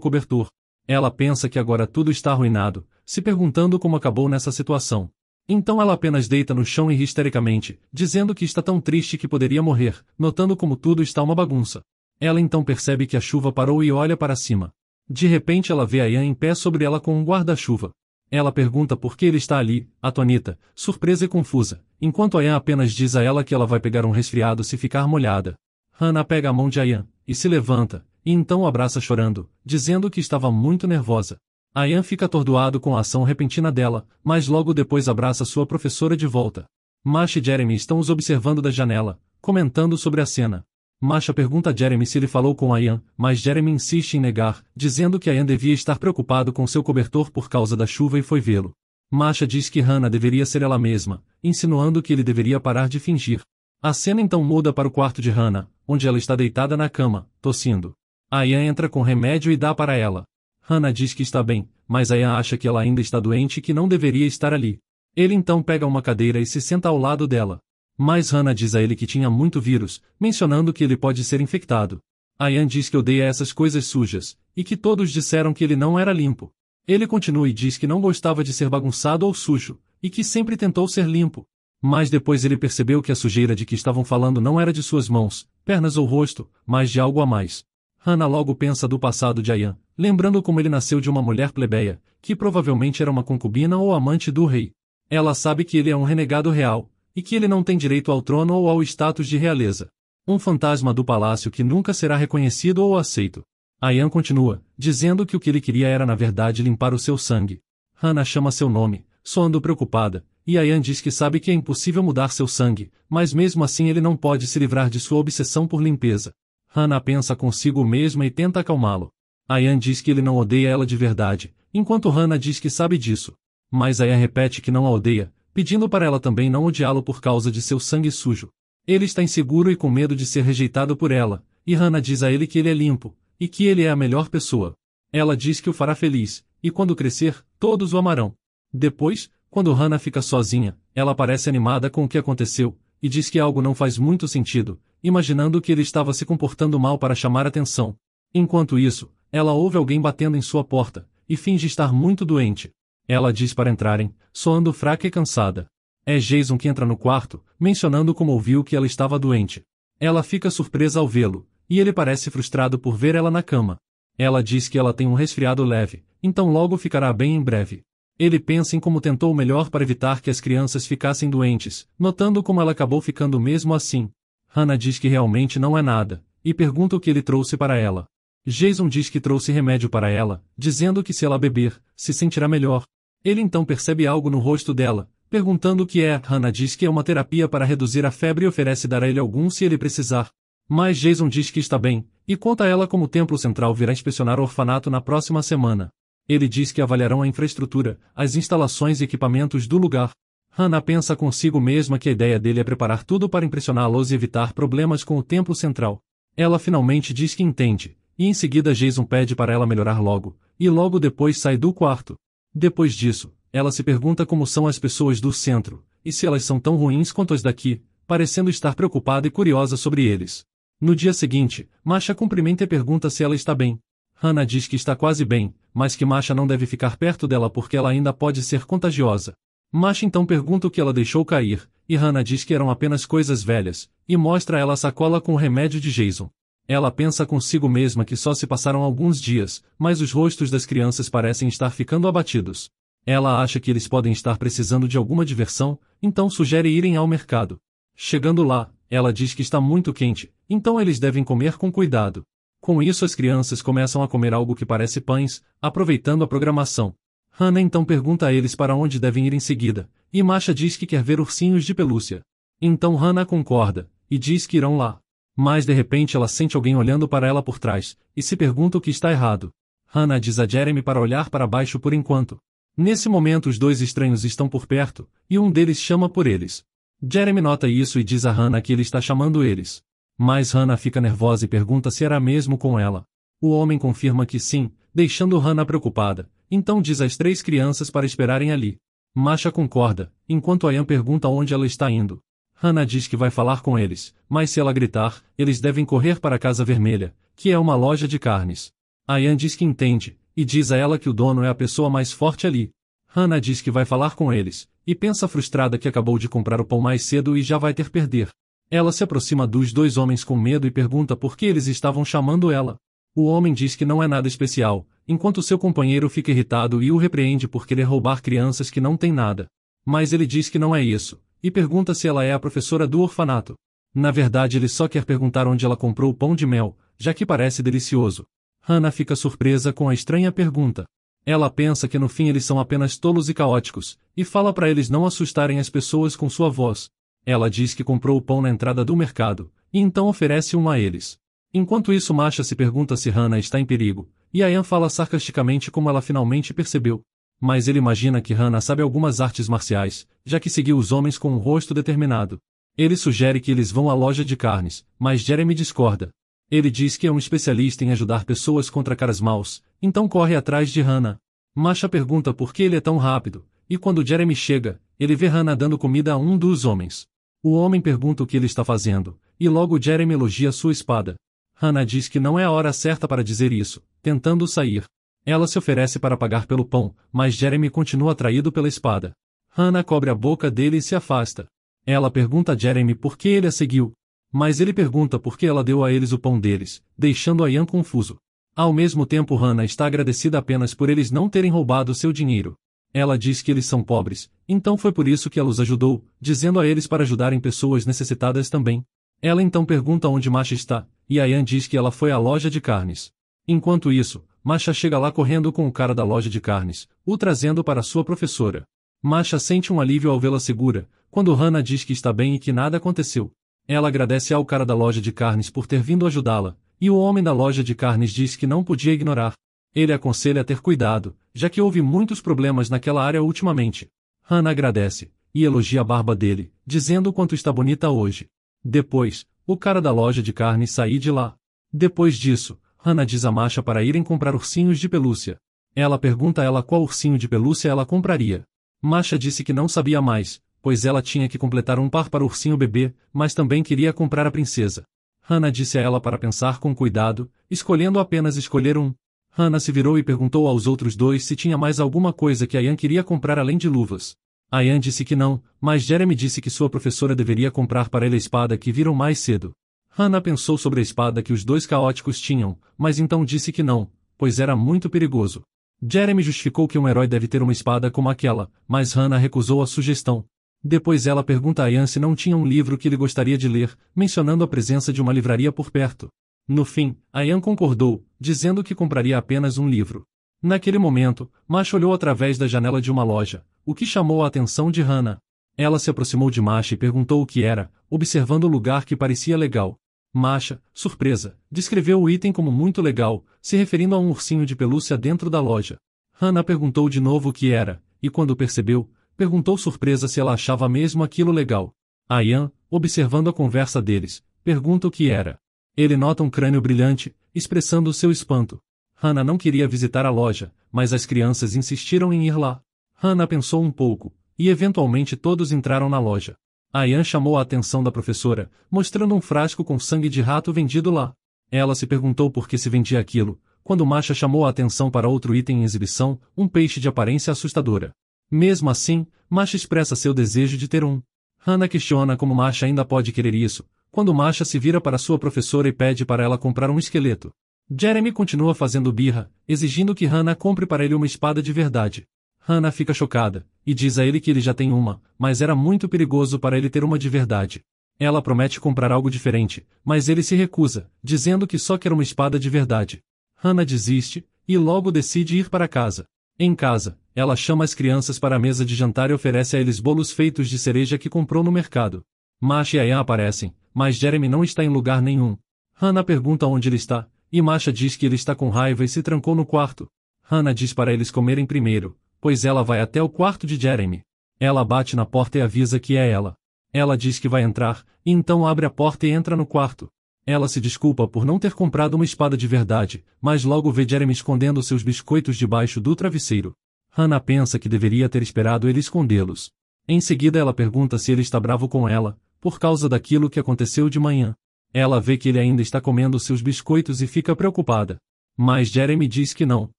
cobertor. Ela pensa que agora tudo está arruinado, se perguntando como acabou nessa situação. Então ela apenas deita no chão e ri histericamente, dizendo que está tão triste que poderia morrer, notando como tudo está uma bagunça. Ela então percebe que a chuva parou e olha para cima. De repente ela vê Ian em pé sobre ela com um guarda-chuva. Ela pergunta por que ele está ali, atônita, surpresa e confusa, enquanto Ian apenas diz a ela que ela vai pegar um resfriado se ficar molhada. Hannah pega a mão de Ian, e se levanta, e então o abraça chorando, dizendo que estava muito nervosa. Ian fica atordoado com a ação repentina dela, mas logo depois abraça sua professora de volta. Masha e Jeremy estão os observando da janela, comentando sobre a cena. Masha pergunta a Jeremy se ele falou com Ian, mas Jeremy insiste em negar, dizendo que Ian devia estar preocupado com seu cobertor por causa da chuva e foi vê-lo. Masha diz que Hannah deveria ser ela mesma, insinuando que ele deveria parar de fingir. A cena então muda para o quarto de Hannah, onde ela está deitada na cama, tossindo. Ian entra com remédio e dá para ela. Hannah diz que está bem, mas Ian acha que ela ainda está doente e que não deveria estar ali. Ele então pega uma cadeira e se senta ao lado dela. Mas Hannah diz a ele que tinha muito vírus, mencionando que ele pode ser infectado. Ian diz que odeia essas coisas sujas, e que todos disseram que ele não era limpo. Ele continua e diz que não gostava de ser bagunçado ou sujo, e que sempre tentou ser limpo. Mas depois ele percebeu que a sujeira de que estavam falando não era de suas mãos, pernas ou rosto, mas de algo a mais. Hannah logo pensa do passado de Ian, lembrando como ele nasceu de uma mulher plebeia, que provavelmente era uma concubina ou amante do rei. Ela sabe que ele é um renegado real, e que ele não tem direito ao trono ou ao status de realeza. Um fantasma do palácio que nunca será reconhecido ou aceito. Ian continua, dizendo que o que ele queria era na verdade limpar o seu sangue. Hannah chama seu nome, soando preocupada, e Ian diz que sabe que é impossível mudar seu sangue, mas mesmo assim ele não pode se livrar de sua obsessão por limpeza. Hannah pensa consigo mesma e tenta acalmá-lo. Ian diz que ele não odeia ela de verdade, enquanto Hannah diz que sabe disso. Mas Ian repete que não a odeia, pedindo para ela também não odiá-lo por causa de seu sangue sujo. Ele está inseguro e com medo de ser rejeitado por ela, e Hannah diz a ele que ele é limpo, e que ele é a melhor pessoa. Ela diz que o fará feliz, e quando crescer, todos o amarão. Depois, quando Hannah fica sozinha, ela parece animada com o que aconteceu, e diz que algo não faz muito sentido, imaginando que ele estava se comportando mal para chamar atenção. Enquanto isso, ela ouve alguém batendo em sua porta, e finge estar muito doente. Ela diz para entrarem, soando fraca e cansada. É Jason que entra no quarto, mencionando como ouviu que ela estava doente. Ela fica surpresa ao vê-lo, e ele parece frustrado por ver ela na cama. Ela diz que ela tem um resfriado leve, então logo ficará bem em breve. Ele pensa em como tentou o melhor para evitar que as crianças ficassem doentes, notando como ela acabou ficando mesmo assim. Hannah diz que realmente não é nada, e pergunta o que ele trouxe para ela. Jason diz que trouxe remédio para ela, dizendo que se ela beber, se sentirá melhor. Ele então percebe algo no rosto dela, perguntando o que é. Hannah diz que é uma terapia para reduzir a febre e oferece dar a ele algum se ele precisar. Mas Jason diz que está bem, e conta a ela como o Templo Central virá inspecionar o orfanato na próxima semana. Ele diz que avaliarão a infraestrutura, as instalações e equipamentos do lugar. Hannah pensa consigo mesma que a ideia dele é preparar tudo para impressioná-los e evitar problemas com o Templo Central. Ela finalmente diz que entende, e em seguida Jason pede para ela melhorar logo, e logo depois sai do quarto. Depois disso, ela se pergunta como são as pessoas do centro, e se elas são tão ruins quanto as daqui, parecendo estar preocupada e curiosa sobre eles. No dia seguinte, Masha cumprimenta e pergunta se ela está bem. Hannah diz que está quase bem, mas que Masha não deve ficar perto dela porque ela ainda pode ser contagiosa. Masha então pergunta o que ela deixou cair, e Hannah diz que eram apenas coisas velhas, e mostra a ela a sacola com o remédio de Jason. Ela pensa consigo mesma que só se passaram alguns dias, mas os rostos das crianças parecem estar ficando abatidos. Ela acha que eles podem estar precisando de alguma diversão, então sugere irem ao mercado. Chegando lá, ela diz que está muito quente, então eles devem comer com cuidado. Com isso as crianças começam a comer algo que parece pães, aproveitando a programação. Hannah então pergunta a eles para onde devem ir em seguida, e Masha diz que quer ver ursinhos de pelúcia. Então Hannah concorda, e diz que irão lá. Mas de repente ela sente alguém olhando para ela por trás, e se pergunta o que está errado. Hannah diz a Jeremy para olhar para baixo por enquanto. Nesse momento os dois estranhos estão por perto, e um deles chama por eles. Jeremy nota isso e diz a Hannah que ele está chamando eles. Mas Hannah fica nervosa e pergunta se era mesmo com ela. O homem confirma que sim, deixando Hannah preocupada, então diz às 3 crianças para esperarem ali. Masha concorda, enquanto Ian pergunta onde ela está indo. Hannah diz que vai falar com eles, mas se ela gritar, eles devem correr para a Casa Vermelha, que é uma loja de carnes. Ian diz que entende, e diz a ela que o dono é a pessoa mais forte ali. Hannah diz que vai falar com eles, e pensa frustrada que acabou de comprar o pão mais cedo e já vai ter perder. Ela se aproxima dos 2 homens com medo e pergunta por que eles estavam chamando ela. O homem diz que não é nada especial, enquanto seu companheiro fica irritado e o repreende por querer roubar crianças que não têm nada. Mas ele diz que não é isso, e pergunta se ela é a professora do orfanato. Na verdade ele só quer perguntar onde ela comprou o pão de mel, já que parece delicioso. Hannah fica surpresa com a estranha pergunta. Ela pensa que no fim eles são apenas tolos e caóticos, e fala para eles não assustarem as pessoas com sua voz. Ela diz que comprou o pão na entrada do mercado, e então oferece um a eles. Enquanto isso Masha se pergunta se Hannah está em perigo, e Ian fala sarcasticamente como ela finalmente percebeu. Mas ele imagina que Hannah sabe algumas artes marciais, já que seguiu os homens com um rosto determinado. Ele sugere que eles vão à loja de carnes, mas Jeremy discorda. Ele diz que é um especialista em ajudar pessoas contra caras maus, então corre atrás de Hannah. Masha pergunta por que ele é tão rápido, e quando Jeremy chega, ele vê Hannah dando comida a um dos homens. O homem pergunta o que ele está fazendo, e logo Jeremy elogia sua espada. Hannah diz que não é a hora certa para dizer isso, tentando sair. Ela se oferece para pagar pelo pão, mas Jeremy continua atraído pela espada. Hannah cobre a boca dele e se afasta. Ela pergunta a Jeremy por que ele a seguiu. Mas ele pergunta por que ela deu a eles o pão deles, deixando a Ian confuso. Ao mesmo tempo Hannah está agradecida apenas por eles não terem roubado seu dinheiro. Ela diz que eles são pobres, então foi por isso que ela os ajudou, dizendo a eles para ajudarem pessoas necessitadas também. Ela então pergunta onde Masha está, e Ian diz que ela foi à loja de carnes. Enquanto isso, Masha chega lá correndo com o cara da loja de carnes, o trazendo para sua professora. Masha sente um alívio ao vê-la segura, quando Hannah diz que está bem e que nada aconteceu. Ela agradece ao cara da loja de carnes por ter vindo ajudá-la, e o homem da loja de carnes diz que não podia ignorar. Ele aconselha a ter cuidado, já que houve muitos problemas naquela área ultimamente. Hannah agradece, e elogia a barba dele, dizendo o quanto está bonita hoje. Depois, o cara da loja de carnes sai de lá. Depois disso, Hannah diz a Masha para irem comprar ursinhos de pelúcia. Ela pergunta a ela qual ursinho de pelúcia ela compraria. Masha disse que não sabia mais, pois ela tinha que completar um par para o ursinho bebê, mas também queria comprar a princesa. Hannah disse a ela para pensar com cuidado, escolhendo apenas escolher um. Hannah se virou e perguntou aos outros 2 se tinha mais alguma coisa que Ian queria comprar além de luvas. Ian disse que não, mas Jeremy disse que sua professora deveria comprar para ele a espada que viram mais cedo. Hannah pensou sobre a espada que os 2 caóticos tinham, mas então disse que não, pois era muito perigoso. Jeremy justificou que um herói deve ter uma espada como aquela, mas Hannah recusou a sugestão. Depois ela pergunta a Ian se não tinha um livro que ele gostaria de ler, mencionando a presença de uma livraria por perto. No fim, Ian concordou, dizendo que compraria apenas um livro. Naquele momento, Masha olhou através da janela de uma loja, o que chamou a atenção de Hannah. Ela se aproximou de Masha e perguntou o que era, observando o lugar que parecia legal. Masha, surpresa, descreveu o item como muito legal, se referindo a um ursinho de pelúcia dentro da loja. Hannah perguntou de novo o que era, e quando percebeu, perguntou surpresa se ela achava mesmo aquilo legal. Ian, observando a conversa deles, pergunta o que era. Ele nota um crânio brilhante, expressando seu espanto. Hannah não queria visitar a loja, mas as crianças insistiram em ir lá. Hannah pensou um pouco, e eventualmente todos entraram na loja. Ian chamou a atenção da professora, mostrando um frasco com sangue de rato vendido lá. Ela se perguntou por que se vendia aquilo, quando Masha chamou a atenção para outro item em exibição, um peixe de aparência assustadora. Mesmo assim, Masha expressa seu desejo de ter um. Hannah questiona como Masha ainda pode querer isso, quando Masha se vira para sua professora e pede para ela comprar um esqueleto. Jeremy continua fazendo birra, exigindo que Hannah compre para ele uma espada de verdade. Hannah fica chocada, e diz a ele que ele já tem uma, mas era muito perigoso para ele ter uma de verdade. Ela promete comprar algo diferente, mas ele se recusa, dizendo que só quer uma espada de verdade. Hannah desiste, e logo decide ir para casa. Em casa, ela chama as crianças para a mesa de jantar e oferece a eles bolos feitos de cereja que comprou no mercado. Masha e Ian aparecem, mas Jeremy não está em lugar nenhum. Hannah pergunta onde ele está, e Masha diz que ele está com raiva e se trancou no quarto. Hannah diz para eles comerem primeiro, pois ela vai até o quarto de Jeremy. Ela bate na porta e avisa que é ela. Ela diz que vai entrar, e então abre a porta e entra no quarto. Ela se desculpa por não ter comprado uma espada de verdade, mas logo vê Jeremy escondendo seus biscoitos debaixo do travesseiro. Hannah pensa que deveria ter esperado ele escondê-los. Em seguida ela pergunta se ele está bravo com ela, por causa daquilo que aconteceu de manhã. Ela vê que ele ainda está comendo seus biscoitos e fica preocupada. Mas Jeremy diz que não.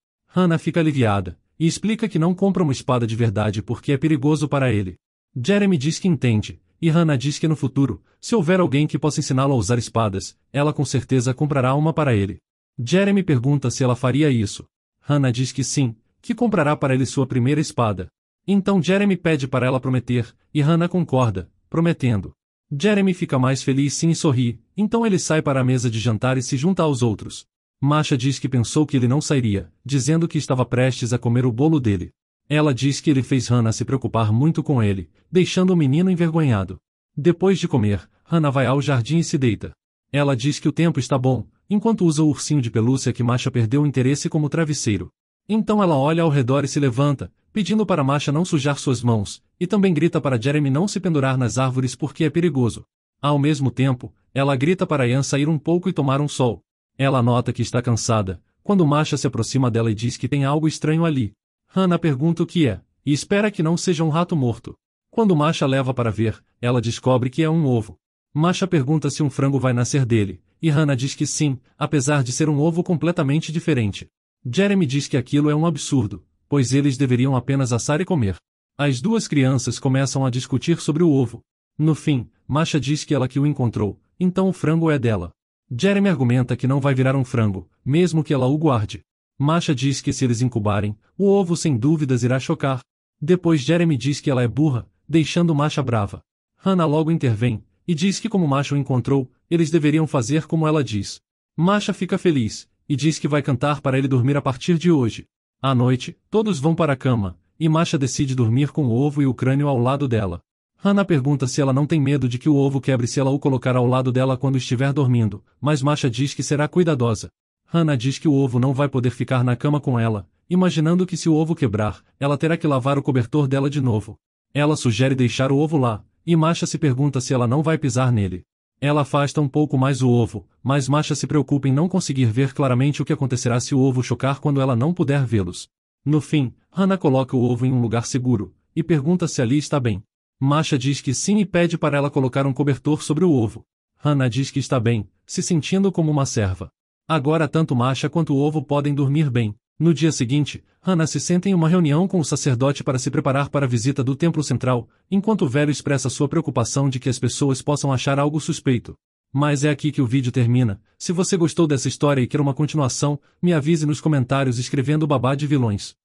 Hannah fica aliviada, e explica que não compra uma espada de verdade porque é perigoso para ele. Jeremy diz que entende, e Hannah diz que no futuro, se houver alguém que possa ensiná-lo a usar espadas, ela com certeza comprará uma para ele. Jeremy pergunta se ela faria isso. Hannah diz que sim, que comprará para ele sua primeira espada. Então Jeremy pede para ela prometer, e Hannah concorda, prometendo. Jeremy fica mais feliz sim e sorri, então ele sai para a mesa de jantar e se junta aos outros. Masha diz que pensou que ele não sairia, dizendo que estava prestes a comer o bolo dele. Ela diz que ele fez Hannah se preocupar muito com ele, deixando o menino envergonhado. Depois de comer, Hannah vai ao jardim e se deita. Ela diz que o tempo está bom, enquanto usa o ursinho de pelúcia que Masha perdeu o interesse como travesseiro. Então ela olha ao redor e se levanta, pedindo para Masha não sujar suas mãos, e também grita para Jeremy não se pendurar nas árvores porque é perigoso. Ao mesmo tempo, ela grita para Ian sair um pouco e tomar um sol. Ela nota que está cansada, quando Masha se aproxima dela e diz que tem algo estranho ali. Hannah pergunta o que é, e espera que não seja um rato morto. Quando Masha leva para ver, ela descobre que é um ovo. Masha pergunta se um frango vai nascer dele, e Hannah diz que sim, apesar de ser um ovo completamente diferente. Jeremy diz que aquilo é um absurdo, pois eles deveriam apenas assar e comer. As duas crianças começam a discutir sobre o ovo. No fim, Masha diz que ela que o encontrou, então o frango é dela. Jeremy argumenta que não vai virar um frango, mesmo que ela o guarde. Masha diz que se eles incubarem, o ovo sem dúvidas irá chocar. Depois Jeremy diz que ela é burra, deixando Masha brava. Hannah logo intervém, e diz que como Masha o encontrou, eles deveriam fazer como ela diz. Masha fica feliz, e diz que vai cantar para ele dormir a partir de hoje. À noite, todos vão para a cama, e Masha decide dormir com o ovo e o crânio ao lado dela. Hannah pergunta se ela não tem medo de que o ovo quebre se ela o colocar ao lado dela quando estiver dormindo, mas Masha diz que será cuidadosa. Hannah diz que o ovo não vai poder ficar na cama com ela, imaginando que se o ovo quebrar, ela terá que lavar o cobertor dela de novo. Ela sugere deixar o ovo lá, e Masha se pergunta se ela não vai pisar nele. Ela afasta um pouco mais o ovo, mas Masha se preocupa em não conseguir ver claramente o que acontecerá se o ovo chocar quando ela não puder vê-los. No fim, Hannah coloca o ovo em um lugar seguro, e pergunta se ali está bem. Masha diz que sim e pede para ela colocar um cobertor sobre o ovo. Hannah diz que está bem, se sentindo como uma serva. Agora tanto Masha quanto o ovo podem dormir bem. No dia seguinte, Hannah se senta em uma reunião com o sacerdote para se preparar para a visita do templo central, enquanto o velho expressa sua preocupação de que as pessoas possam achar algo suspeito. Mas é aqui que o vídeo termina. Se você gostou dessa história e quer uma continuação, me avise nos comentários escrevendo Babá de Vilões.